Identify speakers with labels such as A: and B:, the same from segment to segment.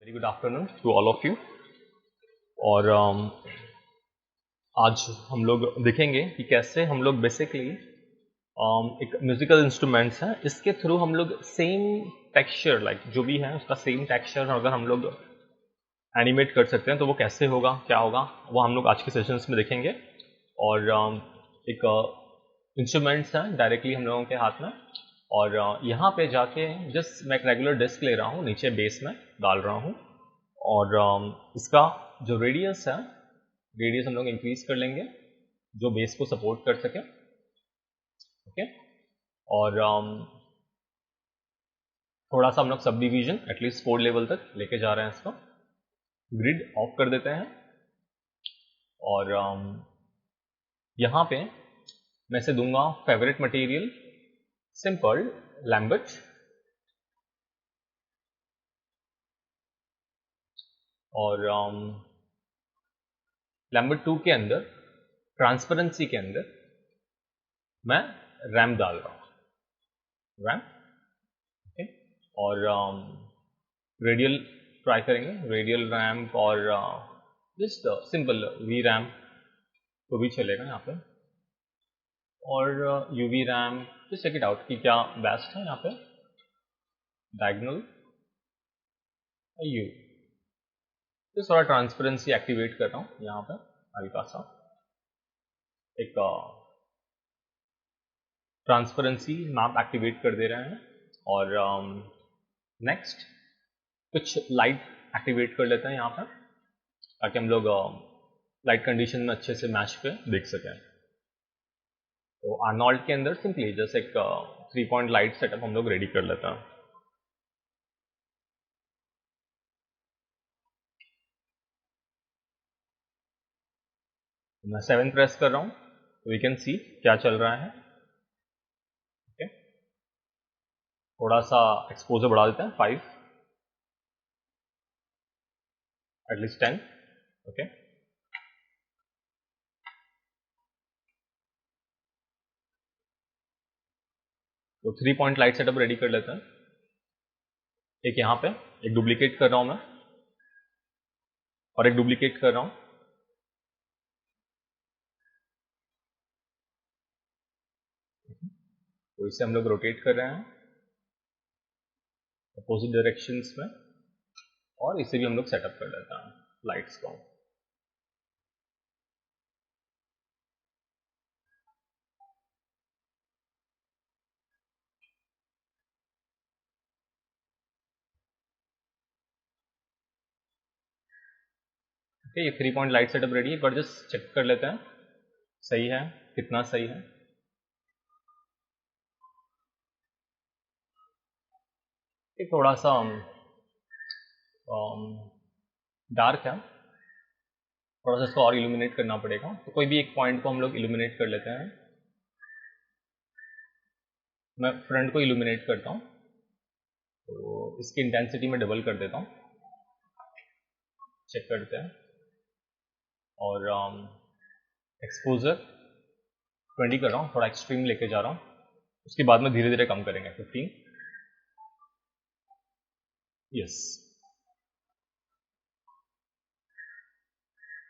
A: Very good afternoon to all of you. और आज हम लोग देखेंगे कि कैसे हम लोग बेसिकली एक म्यूजिकल इंस्ट्रूमेंट्स हैं, इसके थ्रू हम लोग सेम टेक्सचर लाइक जो भी है उसका सेम टेक्सचर अगर हम लोग एनिमेट कर सकते हैं तो वो कैसे होगा, क्या होगा, वो हम लोग आज के सेशंस में देखेंगे। और एक इंस्ट्रूमेंट्स हैं डायरेक्टली हम लोगों के हाथ में, और यहाँ पे जाके जस्ट मैं एक रेगुलर डिस्क ले रहा हूँ, नीचे बेस में डाल रहा हूँ, और इसका जो रेडियस है, रेडियस हम लोग इंक्रीज कर लेंगे जो बेस को सपोर्ट कर सके। ओके, और थोड़ा सा हम लोग सब डिवीजन एटलीस्ट 4 लेवल तक लेके जा रहे हैं इसको। ग्रिड ऑफ कर देते हैं, और यहाँ पे मैं से दूंगा फेवरेट मटेरियल सिंपल लैम्बर्ट, और लैम्बर्ट 2 के अंदर ट्रांसपेरेंसी के अंदर मैं रैम्प डाल रहा हूँ, रैम्प। ओके, और रेडियल ट्राई करेंगे, रेडियल रैम्प, और जस्ट सिंपल वी रैम्प तो भी चलेगा यहाँ पे, और UV ramp. Just check it out कि क्या बेस्ट है यहाँ पे, डायगोनल यू। तो थोड़ा ट्रांसपेरेंसी एक्टिवेट कर रहा हूँ यहाँ पे, हल्का सा एक ट्रांसपेरेंसी मैप एक्टिवेट कर दे रहे हैं। और नेक्स्ट कुछ लाइट एक्टिवेट कर लेते हैं यहाँ पर, ताकि हम लोग लाइट कंडीशन में अच्छे से मैच पे देख सकें। तो आर्नोल्ड के अंदर सिंपली जैसे एक 3 पॉइंट लाइट सेटअप हम लोग रेडी कर लेते हैं। मैं 7 प्रेस कर रहा हूँ तो वी कैन सी क्या चल रहा है। ओके, थोड़ा सा एक्सपोजर बढ़ा देते हैं, 5 एटलीस्ट 10। ओके, तो 3 पॉइंट लाइट सेटअप रेडी कर लेते हैं। एक यहाँ पे एक डुप्लीकेट कर रहा हूँ मैं, और एक डुप्लीकेट कर रहा हूँ। तो इसे हम लोग रोटेट कर रहे हैं अपोजिट डायरेक्शंस में, और इसे भी हम लोग सेटअप कर लेते हैं लाइट्स को। ओके, ये 3 पॉइंट लाइट सेटअप रेडी है, पर जस्ट चेक कर लेते हैं सही है, कितना सही है। ये थोड़ा सा डार्क है, थोड़ा सा इसको और इल्यूमिनेट करना पड़ेगा। तो कोई भी एक पॉइंट को हम लोग इल्यूमिनेट कर लेते हैं। मैं फ्रंट को इल्यूमिनेट करता हूँ, तो इसकी इंटेंसिटी में डबल कर देता हूँ, चेक करते हैं। और एक्सपोजर 20 कर रहा हूँ, थोड़ा एक्सट्रीम लेके जा रहा हूँ। उसके बाद में धीरे धीरे कम करेंगे, 15, यस,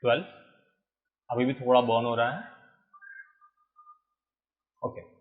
A: 12। अभी भी थोड़ा बर्न हो रहा है। ओके,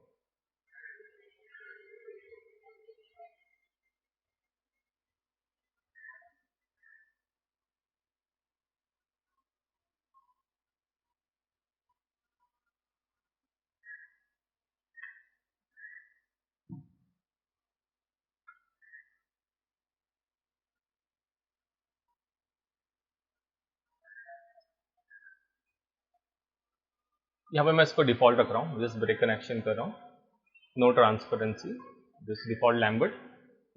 A: यहाँ पे मैं इसको डिफॉल्ट रख रहा हूँ, जस्ट ब्रेक कनेक्शन कर रहा हूँ, no transparency, just default Lambert.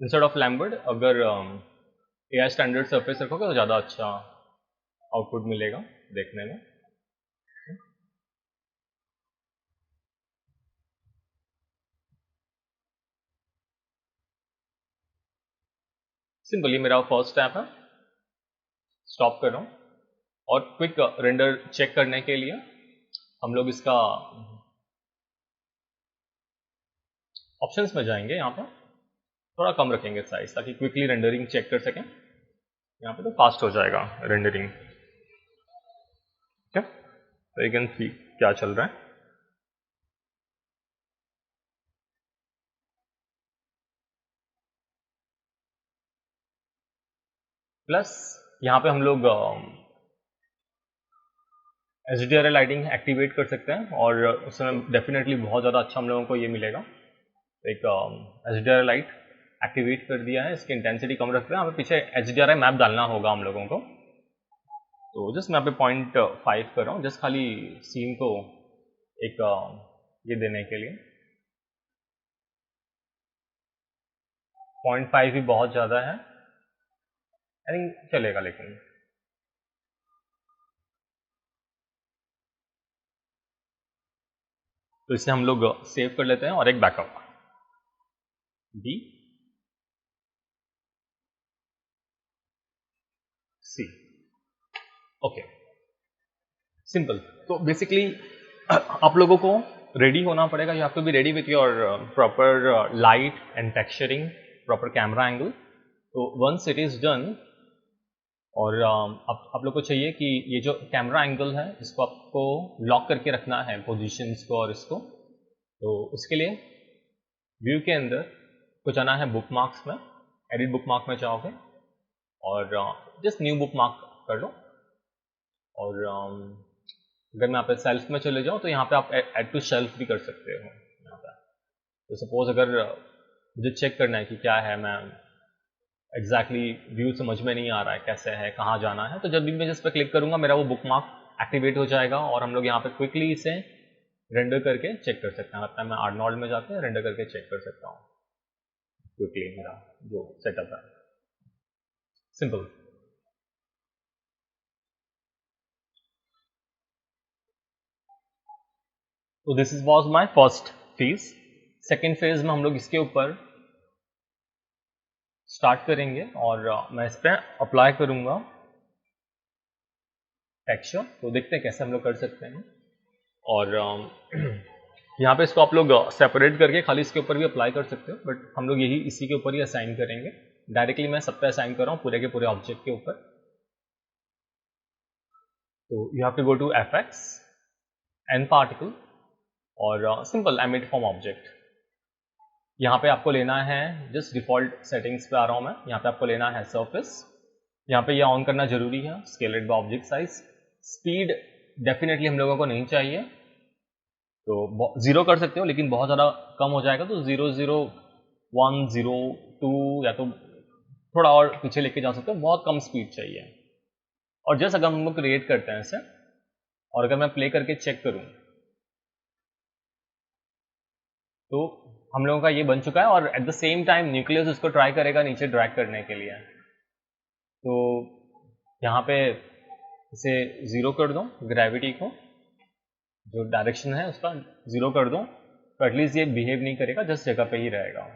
A: Instead of Lambert अगर AI स्टैंडर्ड सरफेस रखोगे तो ज़्यादा अच्छा आउटपुट मिलेगा देखने में। सिंपली मेरा फर्स्ट स्टेप है, स्टॉप कर रहा हूँ, और क्विक रेंडर चेक करने के लिए हम लोग इसका ऑप्शंस में जाएंगे। यहाँ पर थोड़ा कम रखेंगे साइज, ताकि क्विकली रेंडरिंग चेक कर सकें। यहाँ पे तो फास्ट हो जाएगा रेंडरिंग। ठीक है, तो यू कैन सी क्या चल रहा है। प्लस यहाँ पे हम लोग HDRI लाइटिंग एक्टिवेट कर सकते हैं और उसमें डेफिनेटली बहुत ज़्यादा अच्छा हम लोगों को ये मिलेगा। एक HDRI लाइट एक्टिवेट कर दिया है, इसकी इंटेंसिटी कम रखते हैं। हमें पीछे HDRI मैप डालना होगा हम लोगों को, तो जस्ट मैं यहाँ पे 0.5 कर रहा हूँ, जस्ट खाली सीन को एक ये देने के लिए। 0.5 भी बहुत ज़्यादा है, आई थिंक चलेगा। लेकिन तो इसे हम लोग सेव कर लेते हैं और एक backup B C। Okay, simple. तो बेसिकली आप लोगों को रेडी होना पड़ेगा, you have to be ready with your proper light and texturing, proper camera angle. तो वंस इट इज़ डन, और आप लोग को चाहिए कि ये जो कैमरा एंगल है इसको आपको लॉक करके रखना है, पोजीशंस को और इसको। तो उसके लिए व्यू के अंदर को जाना है बुकमार्क्स में, एडिट बुकमार्क में जाओगे और जस्ट न्यू बुकमार्क कर लो। और अगर मैं यहाँ पे सेल्फ में चले जाऊँ तो यहाँ पे आप ऐड टू शेल्फ भी कर सकते हो यहाँ पे। तो सपोज अगर मुझे चेक करना है कि क्या है, मैं एग्जैक्टली व्यू समझ में नहीं आ रहा है कैसे है, कहाँ जाना है, तो जब भी मैं जिस पर क्लिक करूँगा मेरा वो बुकमार्क एक्टिवेट हो जाएगा और हम लोग यहाँ पे क्विकली इसे रेंडर करके चेक कर सकते हैं। मतलब मैं आर्नोल्ड में जाके रेंडर करके चेक कर सकता हूँ क्विकली मेरा जो सेटअप है। सिंपल। तो this is was my first phase. Second phase में हम लोग इसके ऊपर स्टार्ट करेंगे और मैं इस पर अप्लाई करूँगा टेक्सचर। तो देखते हैं कैसे हम लोग कर सकते हैं। और यहाँ पे इसको आप लोग सेपरेट करके खाली इसके ऊपर भी अप्लाई कर सकते हो, बट हम लोग यही इसी के ऊपर ही असाइन करेंगे। डायरेक्टली मैं सब पे असाइन कर रहा हूँ पूरे के पूरे ऑब्जेक्ट के ऊपर। तो you have to go to FX n particle और सिंपल एमिट फ्रॉम ऑब्जेक्ट। यहाँ पे आपको लेना है, जस्ट डिफॉल्ट सेटिंग्स पे आ रहा हूँ मैं, यहाँ पे आपको लेना है सरफेस। यहाँ पे ये ऑन करना जरूरी है, scaled by object size. Speed definitely हम लोगों को नहीं चाहिए, तो 0 कर सकते हो, लेकिन बहुत ज़्यादा कम हो जाएगा तो 001 02 या तो थोड़ा और पीछे लेके जा सकते हो, बहुत कम स्पीड चाहिए। और जस्ट अगर हम लोग क्रिएट करते हैं इसे और अगर मैं प्ले करके चेक करूँ तो हम लोगों का ये बन चुका है। और at the same time nucleus उसको ट्राई करेगा नीचे ड्रैग करने के लिए। तो यहाँ पे इसे 0 कर दो, ग्रेविटी को जो डायरेक्शन है उसका 0 कर दो, तो एटलीस्ट ये बिहेव नहीं करेगा, जस्ट जगह पे ही रहेगा।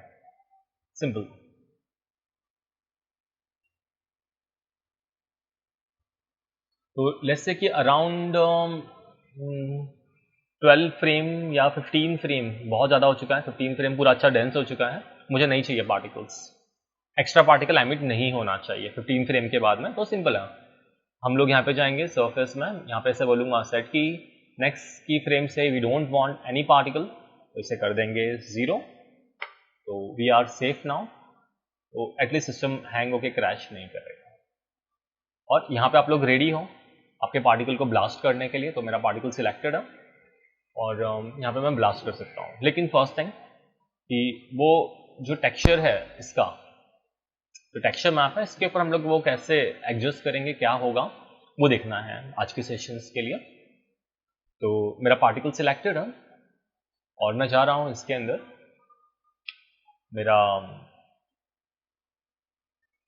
A: सिंपल। तो लेट्स से कि अराउंड 12 फ्रेम या 15 फ्रेम बहुत ज़्यादा हो चुका है। 15 फ्रेम पूरा अच्छा डेंस हो चुका है, मुझे नहीं चाहिए पार्टिकल्स, एक्स्ट्रा पार्टिकल एमिट नहीं होना चाहिए 15 फ्रेम के बाद में। तो सिंपल है, हम लोग यहाँ पे जाएंगे सरफेस में, यहाँ पे ऐसे बोलूँगा सेट की नेक्स्ट की फ्रेम से we don't want any particle, तो इसे कर देंगे 0। तो वी आर सेफ नाउ, तो एटलीस्ट सिस्टम हैंग होके क्रैश नहीं करेगा। और यहाँ पे आप लोग रेडी हो आपके पार्टिकल को ब्लास्ट करने के लिए, तो मेरा पार्टिकल सिलेक्टेड है और यहाँ पे मैं ब्लास्ट कर सकता हूँ। लेकिन फर्स्ट थिंग कि वो जो टेक्सचर है इसका, जो टेक्सचर मैप है इसके ऊपर हम लोग वो कैसे एडजस्ट करेंगे, क्या होगा वो देखना है आज के सेशंस के लिए। तो मेरा पार्टिकल सिलेक्टेड है और मैं जा रहा हूँ इसके अंदर, मेरा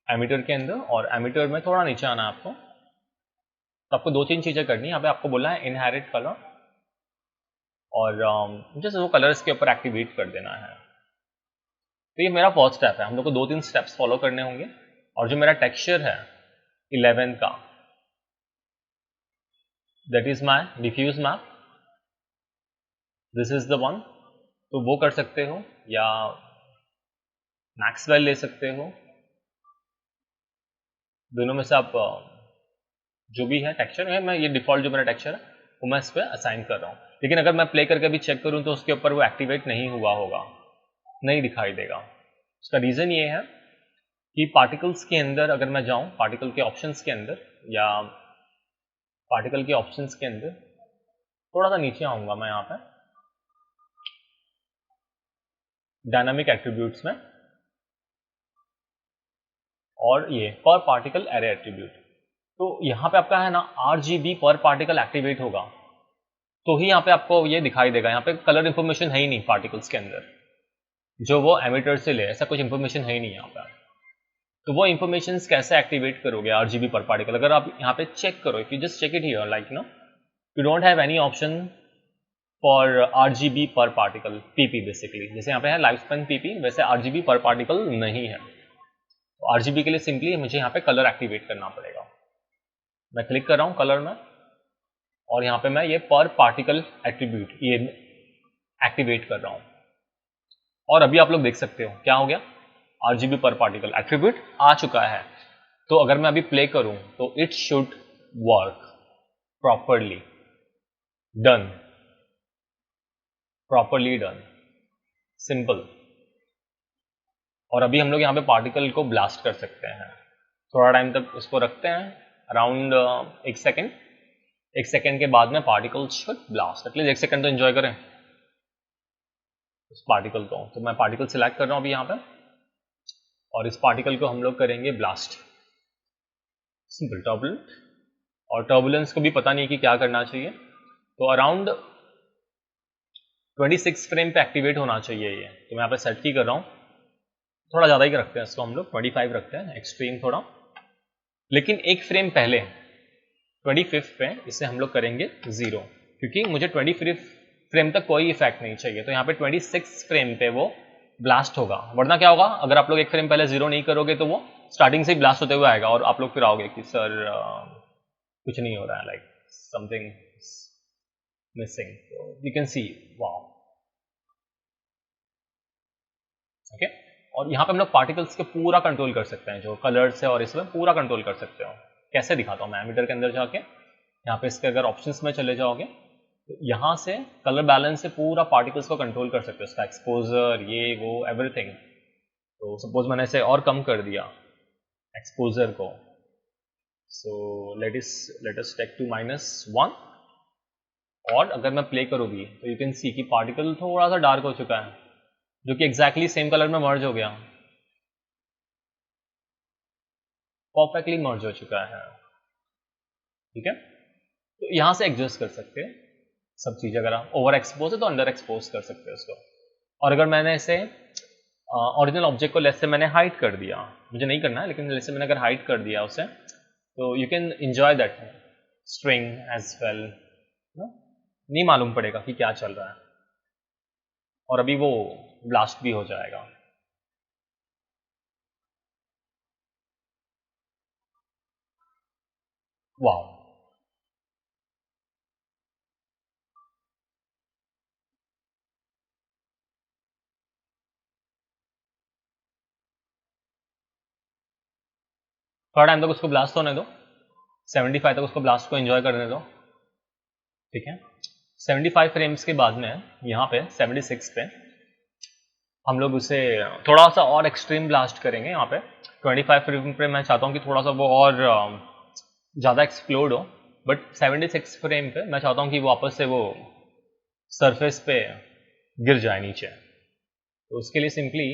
A: एमीटर के अंदर, और एमीटर में थोड़ा नीचे आना है आपको। तो आपको 2-3 चीज़ें करनी है। यहाँ पे आपको बोला है इनहेरिट कलर, और जैसे वो कलर इसके ऊपर एक्टिवेट कर देना है। तो ये मेरा फर्स्ट स्टेप है, हम लोग को 2-3 स्टेप्स फॉलो करने होंगे। और जो मेरा टेक्सचर है 11 का, that is my diffuse map, this is the one. तो वो कर सकते हो या मैक्सवेल ले सकते हो, दोनों में से आप जो भी है टेक्सचर है, मैं ये डिफ़ॉल्ट जो मेरा टेक्सचर है वो मैं इस पर असाइन कर रहा हूँ। लेकिन अगर मैं प्ले करके भी चेक करूँ तो उसके ऊपर वो एक्टिवेट नहीं हुआ होगा, नहीं दिखाई देगा। उसका रीज़न ये है कि पार्टिकल्स के अंदर अगर मैं जाऊँ, पार्टिकल के ऑप्शंस के अंदर, या पार्टिकल के ऑप्शंस के अंदर थोड़ा सा नीचे आऊँगा मैं यहाँ पे डायनामिक एट्रीब्यूट्स में, और ये पर पार्टिकल एरे एट्रीब्यूट, तो यहाँ पे आपका है ना RGB पर पार्टिकल एक्टिवेट होगा तो ही यहाँ पे आपको ये दिखाई देगा। यहाँ पे कलर इन्फॉर्मेशन है ही नहीं पार्टिकल्स के अंदर जो वो एमिटर से ले, ऐसा कुछ इन्फॉर्मेशन है ही नहीं यहाँ पे। तो वो इन्फॉर्मेशन कैसे एक्टिवेट करोगे RGB पर पार्टिकल? अगर आप यहाँ पे चेक करो, if you just check it here, like you don't have any option for RGB per particle PP basically, जैसे यहाँ पे है लाइफ स्पैन PP, वैसे RGB पर पार्टिकल नहीं है। तो RGB के लिए सिंपली मुझे यहाँ पे कलर एक्टिवेट करना पड़ेगा। मैं क्लिक कर रहा हूँ कलर में और यहाँ पे मैं ये पर पार्टिकल एट्रीब्यूट ये एक्टिवेट कर रहा हूँ, और अभी आप लोग देख सकते हो क्या हो गया, RGB पर पार्टिकल एट्रीब्यूट आ चुका है। तो अगर मैं अभी प्ले करूं तो it should work properly, done, properly done, simple. और अभी हम लोग यहाँ पे पार्टिकल को ब्लास्ट कर सकते हैं, थोड़ा टाइम तक उसको रखते हैं, अराउंड 1 सेकेंड। 1 सेकेंड के बाद में particle should blast, at least 1 second तो एंजॉय करें उस पार्टिकल को। तो मैं पार्टिकल सिलेक्ट कर रहा हूँ अभी यहाँ पे, और इस पार्टिकल को हम लोग करेंगे ब्लास्ट, सिंपल टर्बुलेंट। और टर्बुलेंस को भी पता नहीं कि क्या करना चाहिए, तो अराउंड 26 फ्रेम पे एक्टिवेट होना चाहिए ये। तो मैं यहाँ पे सेट की कर रहा हूँ, थोड़ा ज़्यादा ही रखते हैं इसको हम लोग, 25 रखते हैं, एक्सट्रीम थोड़ा। लेकिन एक फ्रेम पहले 25 पे इसे हम लोग करेंगे 0, क्योंकि मुझे 25 फ्रेम तक कोई इफेक्ट नहीं चाहिए। तो यहाँ पे 26 फ्रेम पे वो ब्लास्ट होगा, वरना क्या होगा, अगर आप लोग एक फ्रेम पहले 0 नहीं करोगे तो वो स्टार्टिंग से ही ब्लास्ट होते हुए आएगा और आप लोग फिर आओगे कि सर कुछ नहीं हो रहा है, like something missing. You can see wow, okay. और यहाँ पे हम लोग पार्टिकल्स के पूरा कंट्रोल कर सकते हैं, जो कलर्स है और इसमें पूरा कंट्रोल कर सकते हो। कैसे दिखाता हूँ मैं, एमिटर के अंदर जाके यहाँ पे इसके अगर ऑप्शंस में चले जाओगे तो यहाँ से कलर बैलेंस से पूरा पार्टिकल्स को कंट्रोल कर सकते हो, इसका एक्सपोजर, ये वो एवरीथिंग। तो सपोज मैंने इसे और कम कर दिया एक्सपोजर को, so let us take to -1, और अगर मैं प्ले करूँ भी तो यू कैन सी कि पार्टिकल थोड़ा सा डार्क हो चुका है, जो कि एग्जैक्टली सेम कलर में मर्ज हो गया, परफेक्टली मर्ज हो चुका है, ठीक है। तो यहाँ से एडजस्ट कर सकते हैं सब चीज़, अगर आप ओवर एक्सपोज है तो अंडर एक्सपोज कर सकते हैं उसको। और अगर मैंने इसे ओरिजिनल ऑब्जेक्ट को लेस से मैंने हाइड कर दिया, मुझे नहीं करना है लेकिन लेस से मैंने अगर हाइड कर दिया उसे, तो you can enjoy that string as well, नहीं मालूम पड़ेगा कि क्या चल रहा है, और अभी वो ब्लास्ट भी हो जाएगा। वाह, थोड़ा टाइम तक उसको ब्लास्ट होने दो, 75 तक उसको ब्लास्ट को एंजॉय करने दो, ठीक है। 75 फ्रेम्स के बाद में यहाँ पे 76 पे हम लोग उसे थोड़ा सा और एक्सट्रीम ब्लास्ट करेंगे। यहाँ पे 25 फ्रेम पे मैं चाहता हूँ कि थोड़ा सा वो और ज़्यादा एक्सप्लोड हो, बट 76 फ्रेम पे मैं चाहता हूँ कि वापस से वो सरफेस पे गिर जाए नीचे। तो उसके लिए सिंपली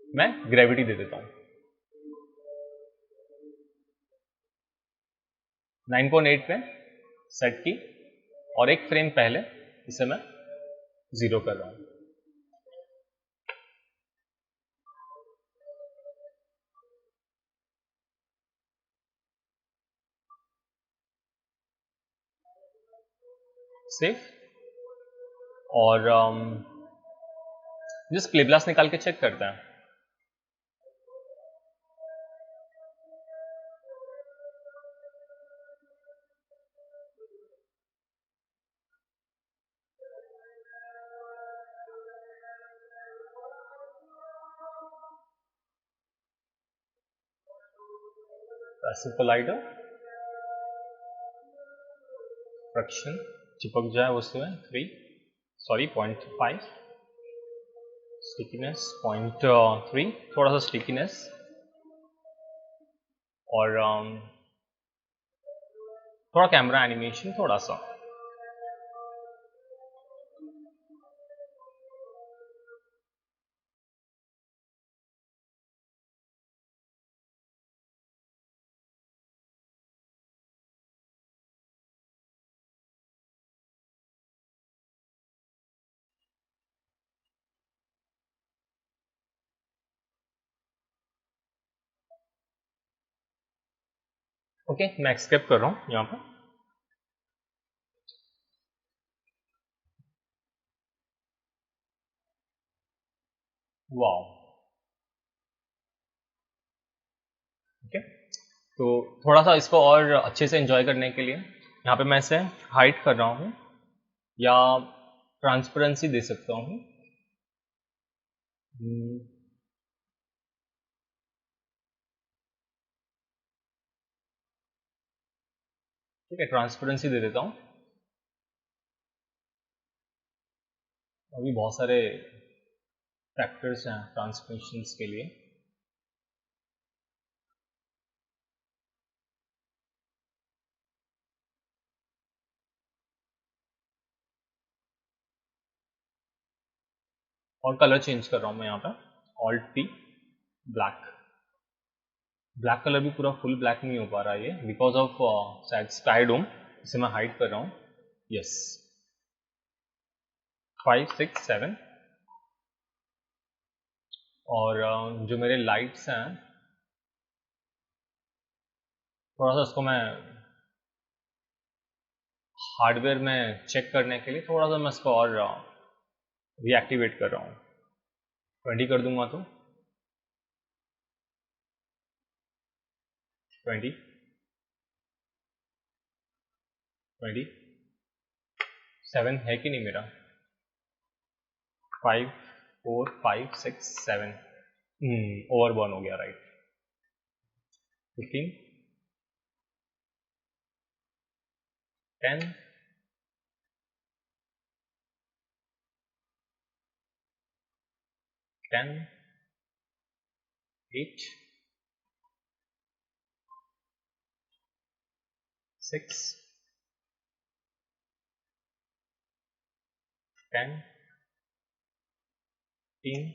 A: मैं ग्रेविटी दे देता हूँ 9.8 पे सेट की, और एक फ्रेम पहले इसे मैं 0 कर रहा हूँ। सेफ, और जिस प्ले ब्लास्ट निकाल के चेक करते हैं। पैसिव कोलाइडर, फ्रैक्शन चिपक जाए उसमें 0.5, स्टिकीनेस 0.3, थोड़ा सा स्टिकीनेस, और थोड़ा कैमरा एनिमेशन थोड़ा सा। ओके, मैं एक्सपेक्ट कर रहा हूँ यहाँ पर। Wow, okay. तो थोड़ा सा इसको और अच्छे से एंजॉय करने के लिए यहाँ पे मैं इसे हाइड कर रहा हूँ या ट्रांसपेरेंसी दे सकता हूँ। ठीक है, ट्रांसपेरेंसी दे देता हूँ। अभी बहुत सारे फैक्टर्स हैं ट्रांसमिशंस के लिए। और कलर चेंज कर रहा हूँ मैं यहाँ पर, Alt P, black. Black colour भी पूरा फुल ब्लैक नहीं हो पा रहा है ये, बिकॉज ऑफ शायद स्काई डोम। इसे मैं हाइड कर रहा हूँ। यस, 5, 6, 7। और जो मेरे लाइट्स हैं, थोड़ा सा उसको मैं हार्डवेयर में चेक करने के लिए थोड़ा सा मैं इसको और रीएक्टिवेट कर रहा हूँ। 20 कर दूंगा तो 20, 7 है कि नहीं मेरा? 5, 4, 5, 6, 7। ओवर बर्न हो गया, राइट। 15, 10, 10, 8, 6, 10, 15,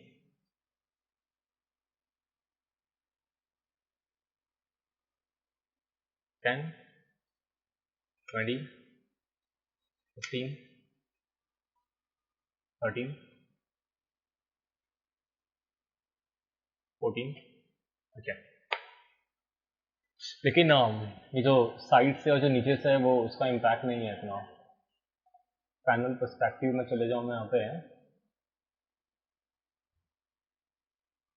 A: 10, 20, 15, 13, 14। ओके, लेकिन ये जो साइड से और जो नीचे से है वो उसका इम्पैक्ट नहीं है इतना। पैनल पर्सपेक्टिव में चले जाऊँ मैं यहाँ पे,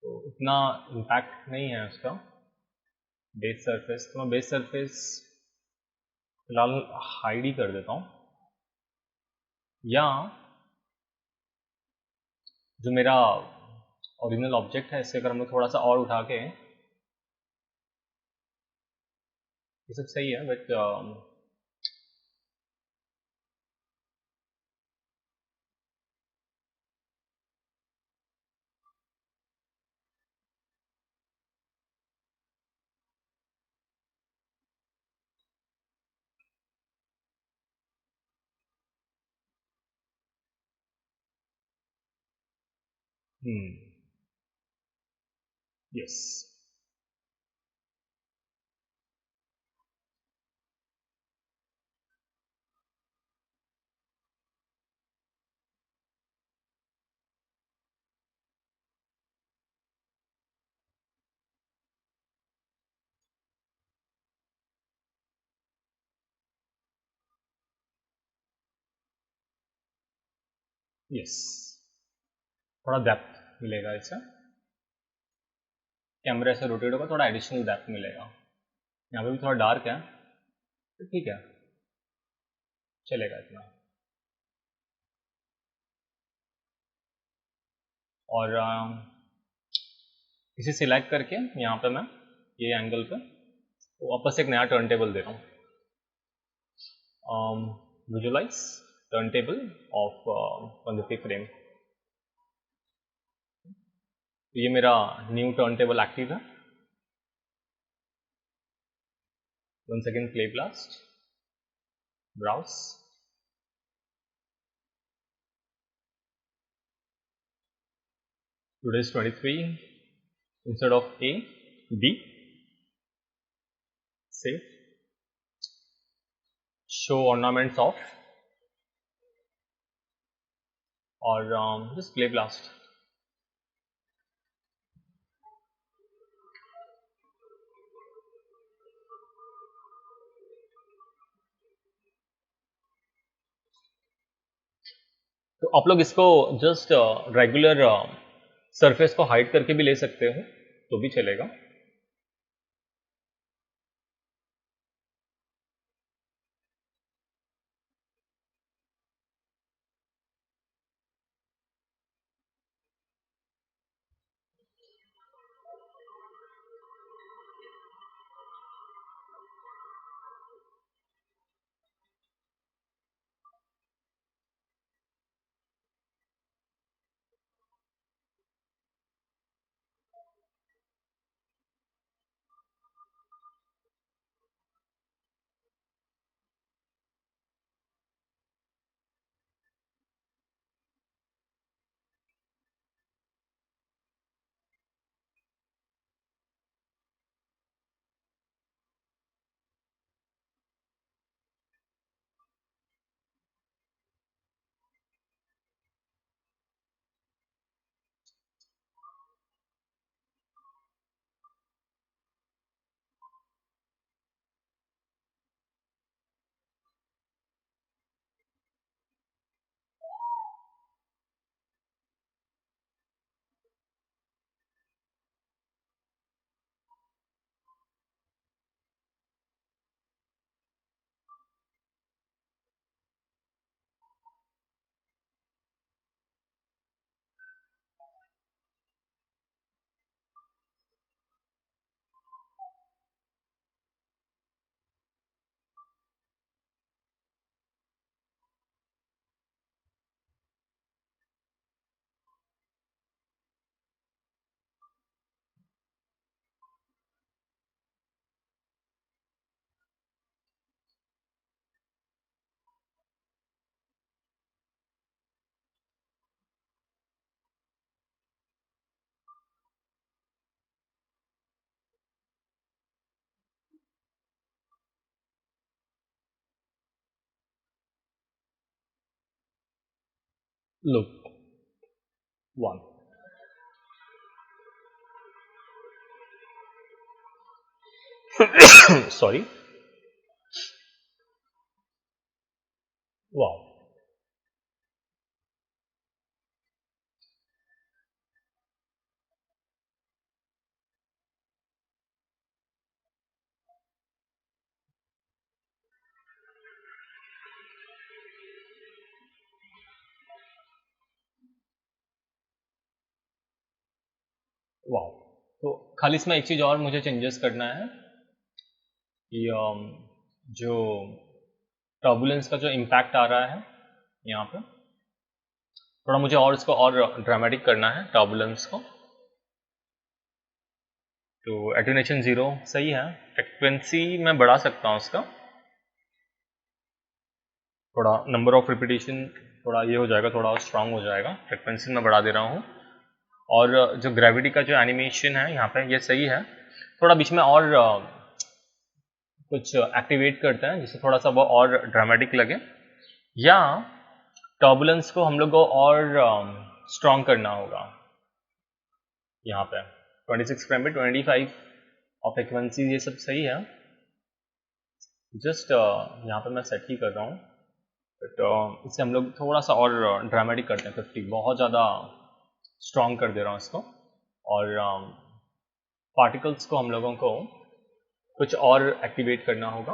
A: तो इतना इम्पैक्ट नहीं है उसका। बेस सरफेस, तो मैं बेस सरफेस फिलहाल हाइड ही कर देता हूँ। या जो मेरा ओरिजिनल ऑब्जेक्ट है, इससे अगर हम लोग थोड़ा सा और उठा के, ये सब सही है बट यस, यस, थोड़ा डेप्थ मिलेगा इससे। कैमरे से रोटेट होगा, थोड़ा एडिशनल डेप्थ मिलेगा। यहाँ पे भी थोड़ा डार्क है, तो ठीक है, चलेगा इतना। और इसे सिलेक्ट करके यहाँ पे मैं ये एंगल पे वापस एक नया टर्न टेबल दे रहा हूँ। Visualize turn table off 150 frame. तो ये मेरा न्यू टर्न टेबल एक्टिव है। One second, play blast, browse. Today is 23. Instead of A, B. Save. Show ornaments off. और just play blast. तो आप लोग इसको जस्ट रेगुलर सरफेस को हाइड करके भी ले सकते हो तो भी चलेगा। Look, one. Sorry. Wow. वाह। तो खाली इसमें एक चीज़ और मुझे चेंजेस करना है कि जो टर्बुलेंस का जो इम्पैक्ट आ रहा है यहाँ पे, थोड़ा मुझे और इसको और ड्रामेटिक करना है टर्बुलेंस को। तो एटेन्यूएशन 0 सही है। फ्रिक्वेंसी मैं बढ़ा सकता हूँ उसका, थोड़ा नंबर ऑफ रिपीटेशन थोड़ा ये हो जाएगा, थोड़ा स्ट्रांग हो जाएगा। फ्रिक्वेंसी मैं बढ़ा दे रहा हूँ। और जो ग्रेविटी का जो एनिमेशन है यहाँ पे ये सही है। थोड़ा बीच में और कुछ एक्टिवेट करते हैं जिससे थोड़ा सा वो और ड्रामेटिक लगे, या टर्बुलेंस को हम लोग को और स्ट्रांग करना होगा। यहाँ पे 26 फ्रेम पे 25 और फ्रिक्वेंसी ये सब सही है। जस्ट यहाँ पे मैं सेट ही कर रहा हूँ, बट इससे हम लोग थोड़ा सा और ड्रामेटिक करते हैं। 50 बहुत ज़्यादा स्ट्रांग कर दे रहा हूँ इसको। और पार्टिकल्स को हम लोगों को कुछ और एक्टिवेट करना होगा।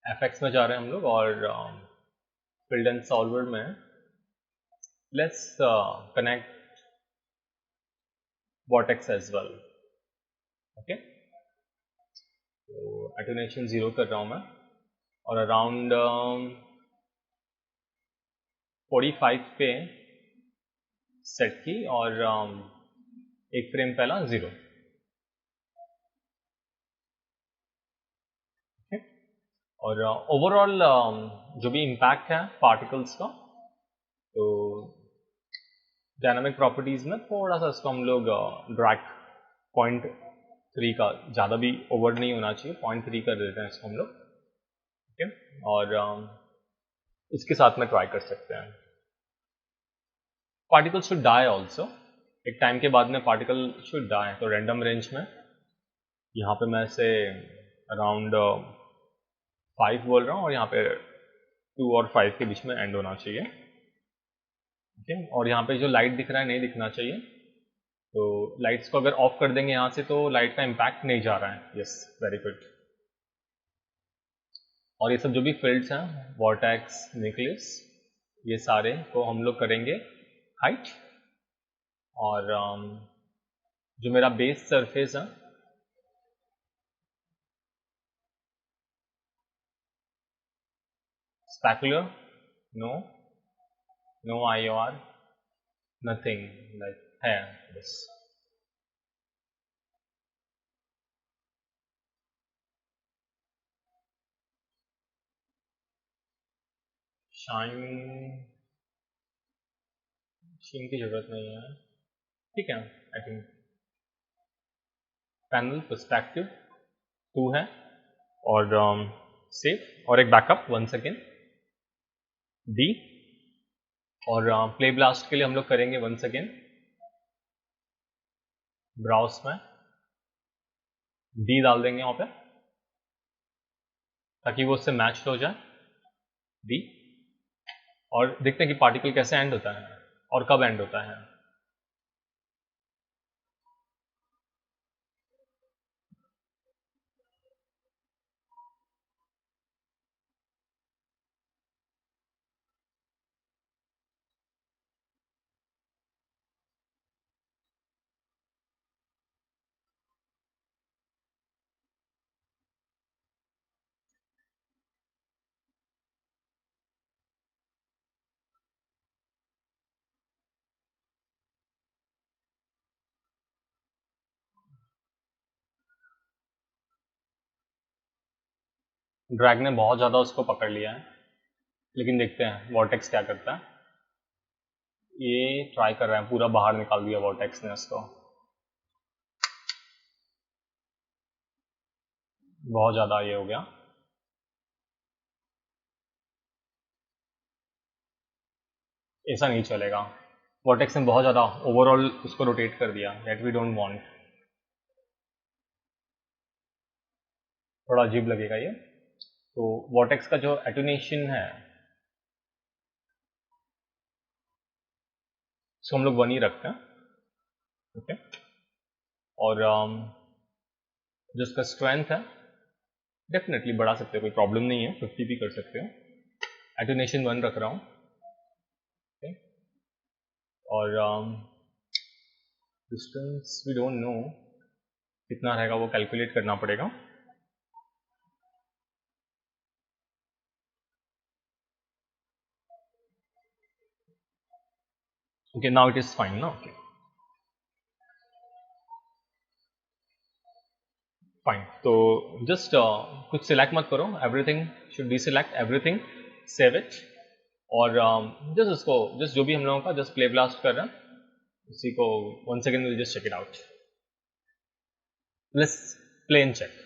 A: एफएक्स में जा रहे हैं हम लोग और फिल्ड एंड सॉल्वर में let's connect vortex as well. Okay, तो एटेन्यूएशन 0 कर रहा हूँ मैं, और अराउंड 45 पे सेट की, और एक फ्रेम पहला 0. और ओवरऑल जो भी इम्पैक्ट है पार्टिकल्स का, तो डायनामिक प्रॉपर्टीज में थोड़ा सा इसको हम लोग ड्रैग 0.3 का, ज़्यादा भी ओवर नहीं होना चाहिए, 0.3 कर देते हैं इसको हम लोग. ओके, और इसके साथ में ट्राई कर सकते हैं. पार्टिकल शुड डाई ऑल्सो, एक टाइम के बाद में पार्टिकल शुड डाई. तो रैंडम रेंज में यहाँ पे मैं से अराउंड 5 बोल रहा हूँ, और यहाँ पे 2 और 5 के बीच में एंड होना चाहिए. ओके, और यहाँ पे जो लाइट दिख रहा है नहीं दिखना चाहिए, तो लाइट्स को अगर ऑफ कर देंगे यहाँ से तो लाइट का इम्पैक्ट नहीं जा रहा है. Yes, very good. और ये सब जो भी फील्ड्स हैं, वॉर्टेक्स, न्यूक्लियस, ये सारे को हम लोग करेंगे हाइट. और जो मेरा बेस सरफेस है, specular, no, no IOR, nothing, like है बस. शाइन, शीन की जरूरत नहीं है, ठीक है. आई थिंक पैनल पर्सपेक्टिव 2 है, और सेफ, और एक बैकअप 1 सेकेंड डी. और प्ले ब्लास्ट के लिए हम लोग करेंगे 1 सेकेंड ब्राउज में डी डाल देंगे वहाँ पे, ताकि वो उससे मैच हो जाए डी. और देखते हैं कि पार्टिकल कैसे एंड होता है और कब एंड होता है. ड्रैग ने बहुत ज़्यादा उसको पकड़ लिया है, लेकिन देखते हैं वॉर्टेक्स क्या करता है. ये ट्राई कर रहा है, पूरा बाहर निकाल दिया वॉर्टेक्स ने उसको, बहुत ज़्यादा ये हो गया. ऐसा नहीं चलेगा, वॉर्टेक्स ने बहुत ज़्यादा ओवरऑल उसको रोटेट कर दिया, दैट वी डोंट वांट. थोड़ा अजीब लगेगा ये. तो वॉर्टेक्स का जो एटोनेशन है उसको हम लोग 1 ही रखते हैं. ओके, और जो इसका स्ट्रेंथ है डेफिनेटली बढ़ा सकते हो, कोई प्रॉब्लम नहीं है, 50 भी कर सकते हो. एटोनेशन 1 रख रहा हूँ. ओके, और डिस्टेंस वी डोंट नो कितना रहेगा, वो कैलकुलेट करना पड़ेगा. Okay, now it is fine ना. Okay, fine. तो जस्ट कुछ सिलेक्ट मत करो, everything should deselect everything, save it. और जस्ट उसको, जस्ट जो भी हम लोगों का जस्ट प्ले ब्लास्ट कर रहे हैं उसी को 1 second will just check it out. Let's play and check.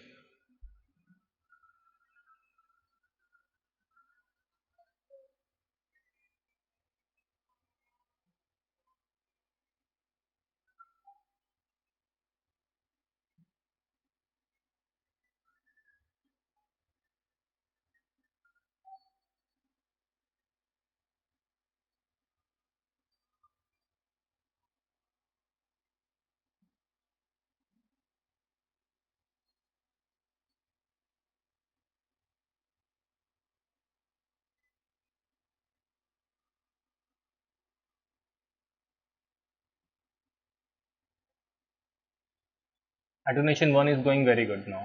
A: Attenuation 1 is going very good now.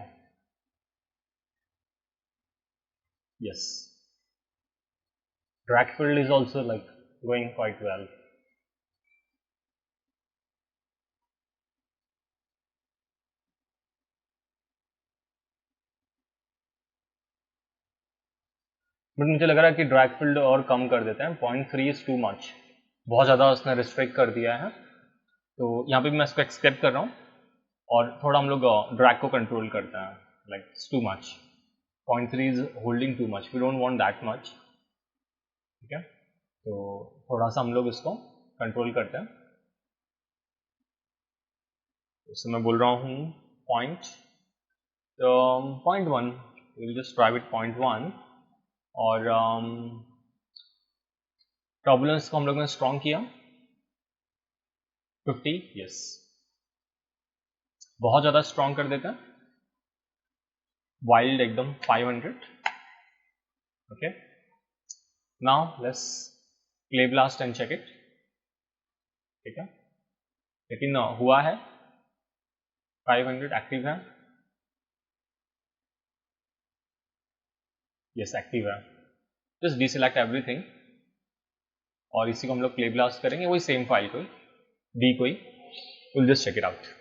A: Yes. Drag field is also like going quite well. But मुझे लग रहा है कि ड्रैग फील्ड और कम कर देते हैं. 0.3 इज टू मच. बहुत ज़्यादा उसने रिस्ट्रिक्ट कर दिया है. तो यहाँ पे भी मैं इसको एक्सेप्ट कर रहा हूँ और थोड़ा हम लोग ड्रैग को कंट्रोल करते हैं. Like it's too much. 0.3 is holding too much. We don't want that much. ठीक है, तो थोड़ा सा हम लोग इसको कंट्रोल करते हैं. इससे मैं बोल रहा हूँ point 0.1. Will just try with 0.1. और टर्बुलेंस को हम लोग ने स्ट्रॉन्ग किया 50. यस, बहुत ज़्यादा स्ट्रॉन्ग कर देते हैं. वाइल्ड एकदम 500. Okay, now let's play blast and check it. ठीक है, लेकिन हुआ है 500 एक्टिव है. यस, एक्टिव है. जस्ट डीसेलेक्ट एवरीथिंग और इसी को हम लोग प्ले ब्लास्ट करेंगे. वही सेम फाइल को डी कोई. Will just check it out.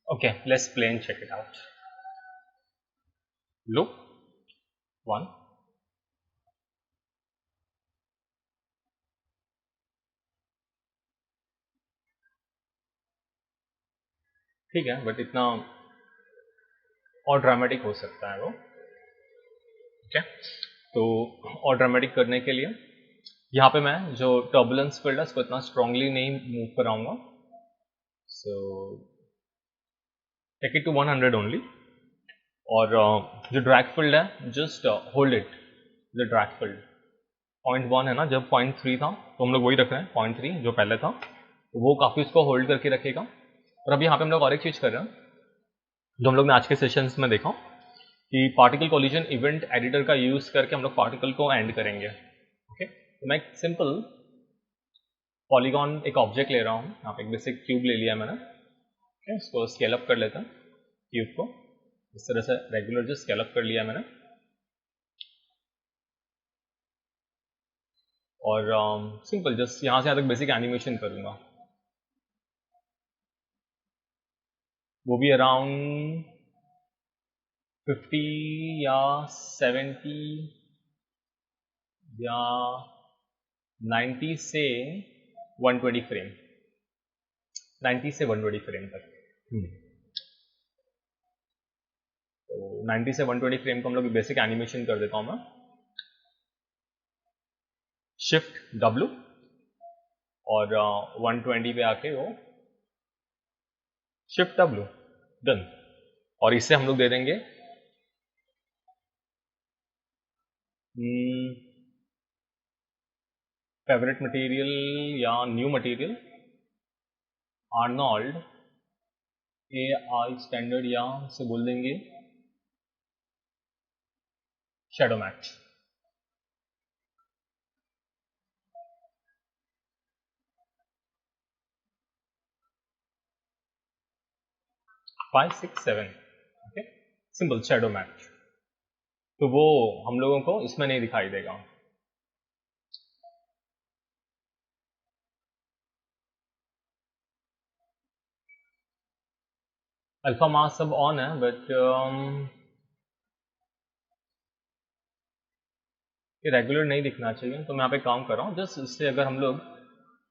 A: Okay, let's play and check it out. Loop 1. ठीक है, बट इतना और ड्रामेटिक हो सकता है वो. ठीक है, तो और ड्रामेटिक करने के लिए यहाँ पे मैं जो टर्बुलेंस फील्ड है उसको इतना स्ट्रांगली नहीं मूव कराऊंगा. So take it to 100 only. और जो ड्रैग फील्ड है just hold it. The drag field 0.1 है ना, जब 0.3 था तो हम लोग वही रख रहे हैं. 0.3 जो पहले था तो वो काफ़ी उसको होल्ड करके रखेगा. और अभी यहाँ पे हम लोग और एक चीज़ कर रहे हैं जो हम लोग ने आज के सेशंस में देखा कि पार्टिकल कोलिजन इवेंट एडिटर का यूज़ करके हम लोग पार्टिकल को एंड करेंगे. ओके, तो मैं एक सिंपल पॉलीगॉन एक ऑब्जेक्ट ले रहा हूँ. यहाँ पे एक बेसिक क्यूब ले लिया मैंने. ओके, इसको स्केल अप कर लेते हैं. क्यूब को इस तरह से रेगुलर जो स्केल अप कर लिया मैंने. और सिंपल जस्ट यहाँ से यहाँ तक बेसिक एनिमेशन करूँगा. वो भी अराउंड 50 या 70 या 90 से 120 फ्रेम, 90 से 120 फ्रेम तक। तो 90 से 120 फ्रेम को हम लोग बेसिक एनिमेशन कर देता हूं मैं। शिफ्ट W और 120 पे आके वो शिफ्ट W, डन। और इससे हम लोग दे देंगे फेवरेट मटेरियल या new material Arnold AI standard, या से बोल देंगे shadow match. 5 6 7, okay, simple shadow match. तो वो हम लोगों को इसमें नहीं दिखाई देगा। अल्फा मास सब ऑन है, बट ये रेगुलर नहीं दिखना चाहिए। तो मैं यहाँ पे काम कर रहा हूँ जस्ट इससे, अगर हम लोग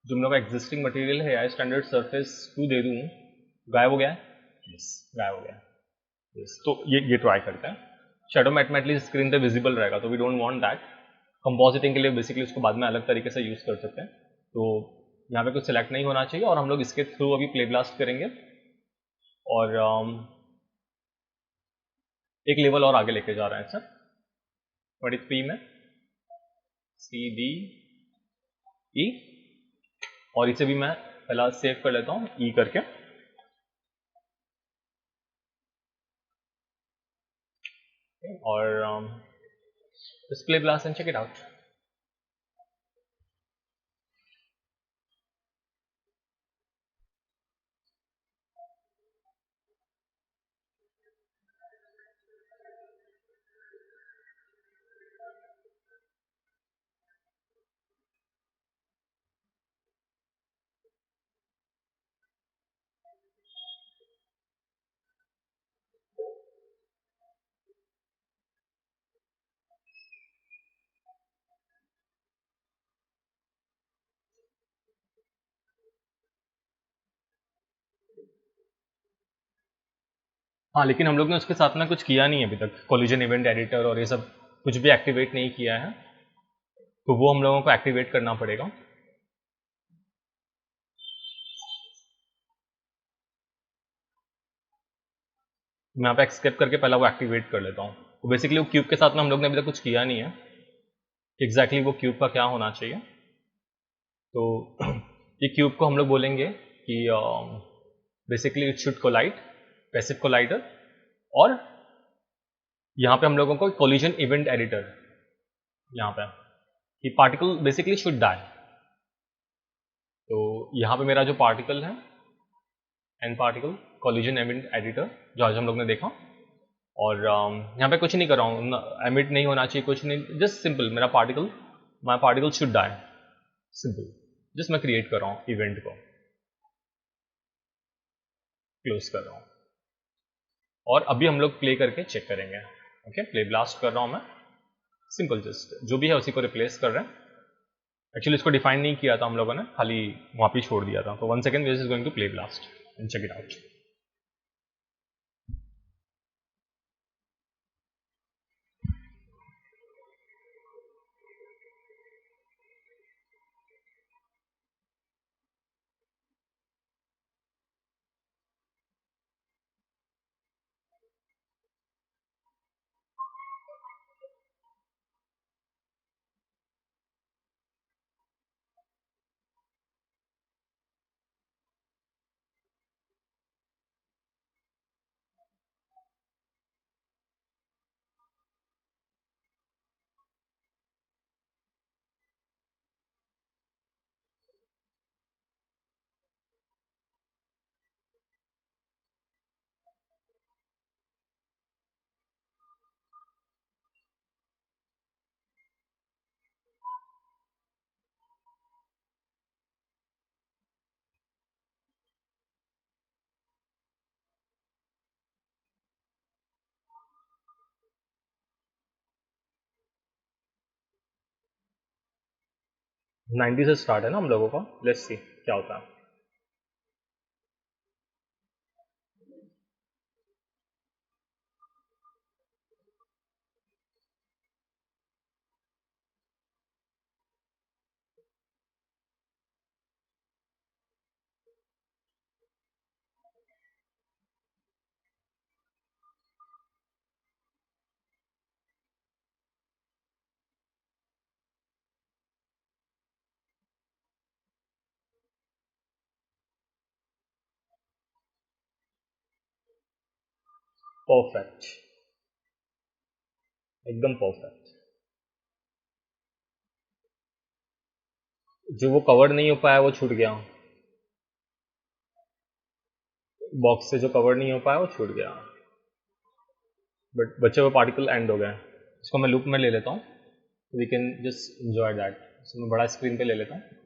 A: जो हम लोग का एग्जिस्टिंग मटेरियल है या स्टैंडर्ड सरफेस 2 दे दूँ, गायब हो गया है, यस गायब हो गया है, यस। तो ये ट्राई करते हैं। शैडो मैथमेटिकली स्क्रीन पे विजिबल रहेगा, तो we don't want that. Compositing के लिए बेसिकली उसको बाद में अलग तरीके से यूज़ कर सकते हैं। तो यहाँ पे कुछ सिलेक्ट नहीं होना चाहिए, और हम लोग इसके थ्रू अभी प्ले ब्लास्ट करेंगे और एक लेवल और आगे लेके जा रहे हैं सर। 23 में CDE, और इसे भी मैं पहला सेव कर लेता हूँ E करके। और display blast and check it out. हाँ, लेकिन हम लोग ने उसके साथ में कुछ किया नहीं है अभी तक, कोलिजन इवेंट एडिटर और ये सब कुछ भी एक्टिवेट नहीं किया है, तो वो हम लोगों को एक्टिवेट करना पड़ेगा। मैं यहाँ पे एक्सकेप करके पहला वो एक्टिवेट कर लेता हूँ। तो बेसिकली वो क्यूब के साथ में हम लोग ने अभी तक कुछ किया नहीं है, एग्जैक्टली वो क्यूब का क्या होना चाहिए। तो ये क्यूब को हम लोग बोलेंगे कि basically it should collide, passive collider, और यहाँ पे हम लोगों को कोलिजन इवेंट एडिटर, यहाँ पे कि पार्टिकल बेसिकली शुड डाई। तो यहाँ पे मेरा जो पार्टिकल है n particle collision event editor, जो आज हम लोग ने देखा, और यहाँ पे कुछ नहीं कर रहा हूँ, एमिट नहीं होना चाहिए कुछ नहीं, जस्ट सिंपल मेरा particle, my particle should die, simple, just मैं क्रिएट कर रहा हूँ इवेंट को, क्लोज कर रहा हूँ। और अभी हम लोग प्ले करके चेक करेंगे। ओके, प्ले ब्लास्ट कर रहा हूँ मैं, सिंपल जस्ट जो भी है उसी को रिप्लेस कर रहे हैं। एक्चुअली इसको डिफाइन नहीं किया था हम लोगों ने, खाली वहाँ पे छोड़ दिया था। तो 1 second, this is going to play blast and check it out. 90 से स्टार्ट है ना हम लोगों का, लेट्स सी क्या होता है। परफेक्ट, एकदम परफेक्ट। जो वो कवर नहीं हो पाया वो छूट गया, बॉक्स से जो कवर नहीं हो पाया वो छूट गया, बट बचे हुए पार्टिकल एंड हो गए। इसको मैं लूप में ले लेता हूँ, we can just enjoy that. इसको मैं बड़ा स्क्रीन पे ले लेता हूँ।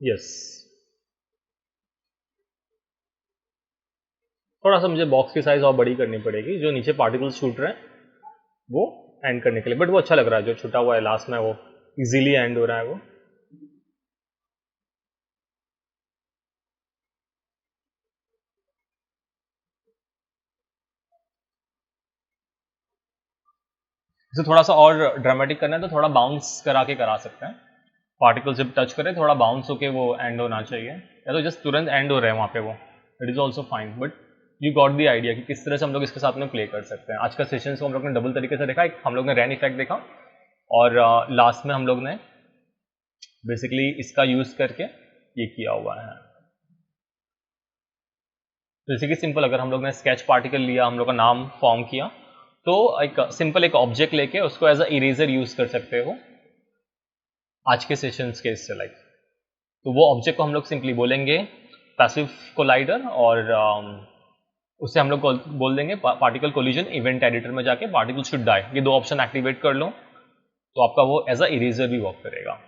A: यस, थोड़ा सा मुझे बॉक्स की साइज और बड़ी करनी पड़ेगी, जो नीचे पार्टिकल्स छूट रहे हैं वो एंड करने के लिए, बट वो अच्छा लग रहा है जो छूटा हुआ है लास्ट में, वो इजीली एंड हो रहा है वो। इसे थोड़ा सा और ड्रामेटिक करना है तो थोड़ा बाउंस करा के करा सकते हैं, पार्टिकल जब टच करे थोड़ा बाउंस होके वो एंड होना चाहिए, या तो जस्ट तुरंत एंड हो रहे हैं वहाँ पे वो, it is also fine, but you got the idea कि किस तरह से हम लोग इसके साथ में प्ले कर सकते हैं। आज का सेशन को हम लोग ने डबल तरीके से देखा, एक हम लोग ने रैन इफेक्ट देखा, और लास्ट में हम लोग ने बेसिकली इसका यूज़ करके ये किया हुआ है। जैसे कि सिंपल, अगर हम लोग ने स्केच पार्टिकल लिया, हम लोग का नाम फॉर्म किया, तो एक सिंपल एक ऑब्जेक्ट लेके उसको एज अ इरेजर यूज़ कर सकते हो आज के सेशंस के इससे लाइक। तो वो ऑब्जेक्ट को हम लोग सिंपली बोलेंगे पैसिव कोलाइडर, और उससे हम लोग बोल देंगे पार्टिकल कोलिजन इवेंट एडिटर में जाके पार्टिकल शुड डाई, ये दो ऑप्शन एक्टिवेट कर लो तो आपका वो एज अ इरेजर भी वर्क करेगा।